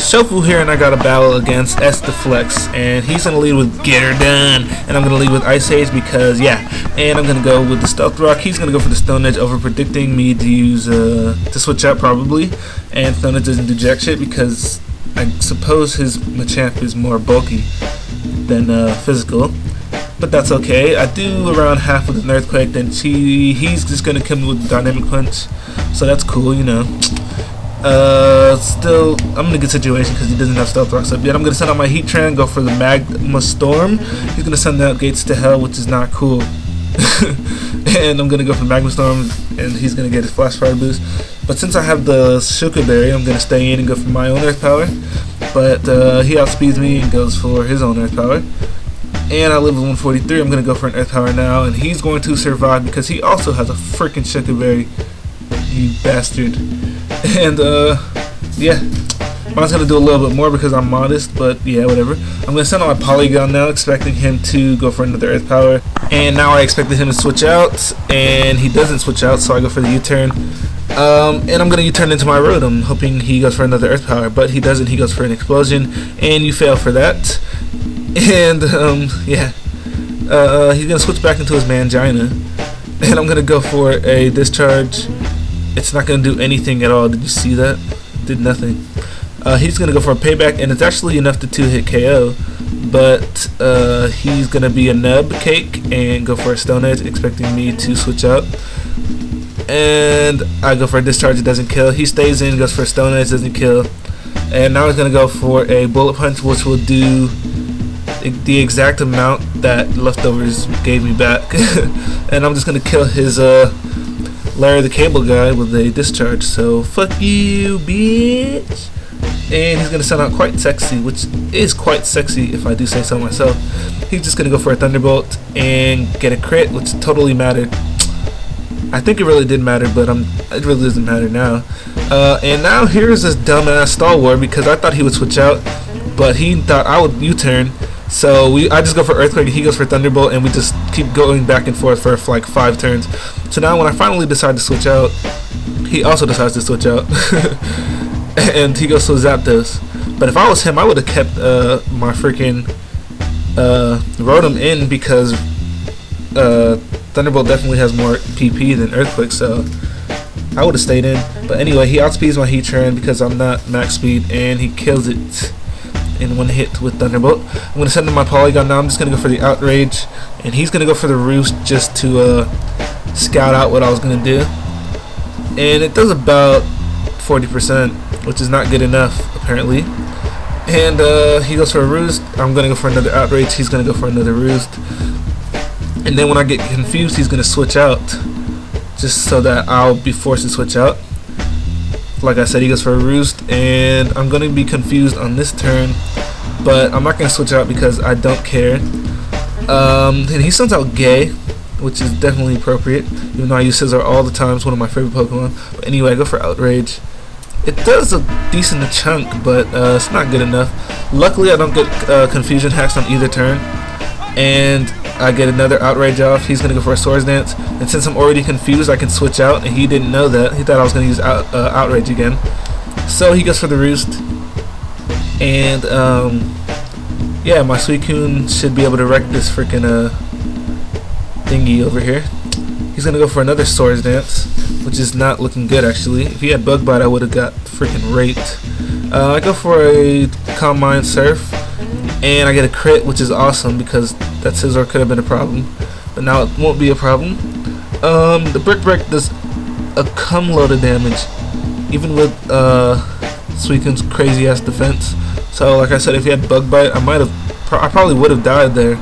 Shofu here, and I got a battle against esdeflex, and he's gonna lead with Get Her Done, and I'm gonna lead with Ice Age because yeah, and I'm gonna go with the Stealth Rock. He's gonna go for the Stone Edge, over predicting me to use to switch out probably, and Stone Edge doesn't do jack shit because I suppose his Machamp is more bulky than physical. But that's okay. I do around half with an Earthquake, then he's just gonna kill me with Dynamic Punch, so that's cool, you know. Still, I'm in a good situation because he doesn't have Stealth Rocks up yet. I'm gonna send out my Heatran, go for the Magma Storm. He's gonna send out Gates to Hell, which is not cool. And I'm gonna go for Magma Storm, and he's gonna get his Flash Fire boost. But since I have the Shuka Berry, I'm gonna stay in and go for my own Earth Power. But he outspeeds me and goes for his own Earth Power. And I live with 143. I'm gonna go for an Earth Power now, and he's going to survive because he also has a freaking Shuka Berry. You bastard. And yeah, mine's gonna do a little bit more because I'm modest, but yeah, whatever. I'm gonna send out my Polygon now, expecting him to go for another Earth Power. And now I expected him to switch out, and he doesn't switch out, so I go for the U-turn. And I'm gonna U-turn into my Rotom, hoping he goes for another Earth Power, but he doesn't. He goes for an Explosion, and you fail for that. And yeah, he's gonna switch back into his Mangina, and I'm gonna go for a Discharge. It's not going to do anything at all. Did you see that? It did nothing. He's going to go for a Payback, and it's actually enough to 2-hit KO. But he's going to be a Nub Cake and go for a Stone Edge, expecting me to switch out. And I go for a Discharge, it doesn't kill. He stays in, goes for a Stone Edge, doesn't kill. And now he's going to go for a Bullet Punch, which will do the exact amount that Leftovers gave me back. And I'm just going to kill his Larry the Cable Guy with a Discharge, so fuck you, bitch. And he's gonna sound out quite sexy, which is quite sexy if I do say so myself. He's just gonna go for a Thunderbolt and get a crit, which totally mattered. I think it really did matter, but it really doesn't matter now. And now here's this dumbass Stalwart because I thought he would switch out, but he thought I would U-turn. So I just go for Earthquake and he goes for Thunderbolt, and we just keep going back and forth for like 5 turns. So now when I finally decide to switch out, he also decides to switch out. And he goes to Zapdos. But if I was him, I would have kept my freaking Rotom in because Thunderbolt definitely has more PP than Earthquake, so I would have stayed in. But anyway, he outspeeds my Heatran because I'm not max speed, and he kills it in one hit with Thunderbolt. I'm going to send him my Polygon now. I'm just going to go for the Outrage, and he's going to go for the Roost just to scout out what I was going to do. And it does about 40%, which is not good enough apparently. And he goes for a Roost. I'm going to go for another Outrage. He's going to go for another Roost. And then when I get confused, he's going to switch out just so that I'll be forced to switch out. Like I said, he goes for a Roost, and I'm going to be confused on this turn, but I'm not going to switch out because I don't care. And he sends out Gay, which is definitely appropriate, even though I use Scizor all the time. It's one of my favorite Pokemon. But anyway, I go for Outrage. It does a decent chunk, but it's not good enough. Luckily, I don't get Confusion Hacks on either turn, and I get another Outrage off. He's going to go for a Swords Dance, and since I'm already confused, I can switch out, and he didn't know that. He thought I was going to use Outrage again. So he goes for the Roost, and yeah, my Suicune should be able to wreck this freaking thingy over here. He's going to go for another Swords Dance, which is not looking good actually. If he had Bug Bite, I would have got freaking raped. I go for a Calm Mind Surf, and I get a crit, which is awesome because that Scizor could have been a problem, but now it won't be a problem. The Brick Break does a cum load of damage, even with Suicune's crazy ass defense. So like I said, if he had Bug Bite, I probably would have died there.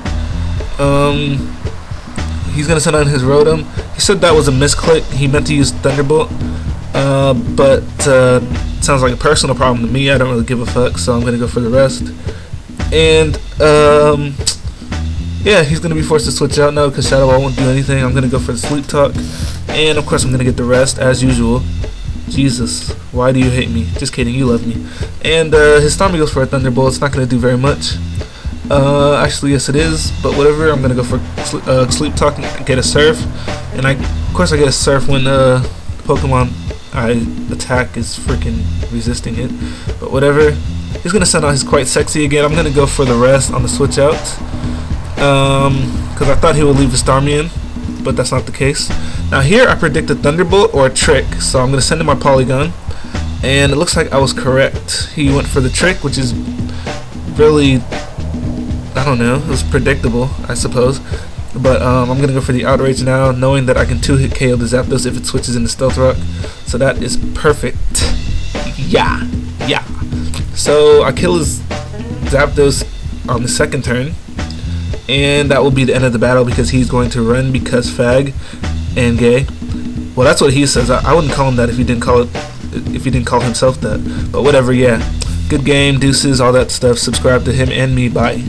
He's gonna send out his Rotom. He said that was a misclick. He meant to use Thunderbolt, but sounds like a personal problem to me. I don't really give a fuck, so I'm gonna go for the rest. And yeah, he's gonna be forced to switch out now because Shadow Ball won't do anything. I'm gonna go for the Sleep Talk, and of course I'm gonna get the rest as usual. Jesus, why do you hate me? Just kidding, you love me. And his Stormy goes for a Thunderbolt. It's not gonna do very much. Actually, yes it is, but whatever. I'm gonna go for Sleep Talk and get a Surf, and of course I get a Surf when Pokemon I attack is freaking resisting it, but whatever. He's gonna send out his Quite Sexy again. I'm gonna go for the rest on the switch out, because I thought he would leave the Starmie in, but that's not the case. Now here I predict a Thunderbolt or a Trick, so I'm gonna send in my Polygon, and it looks like I was correct. He went for the Trick, which is really, I don't know, it was predictable, I suppose. But I'm gonna go for the Outrage now, knowing that I can 2-hit KO the Zapdos if it switches into Stealth Rock. So that is perfect. Yeah. So I kill his Zapdos on the second turn, and that will be the end of the battle because he's going to run because fag and gay. Well, that's what he says. I wouldn't call him that if he didn't call himself that. But whatever. Yeah. Good game, deuces, all that stuff. Subscribe to him and me. Bye.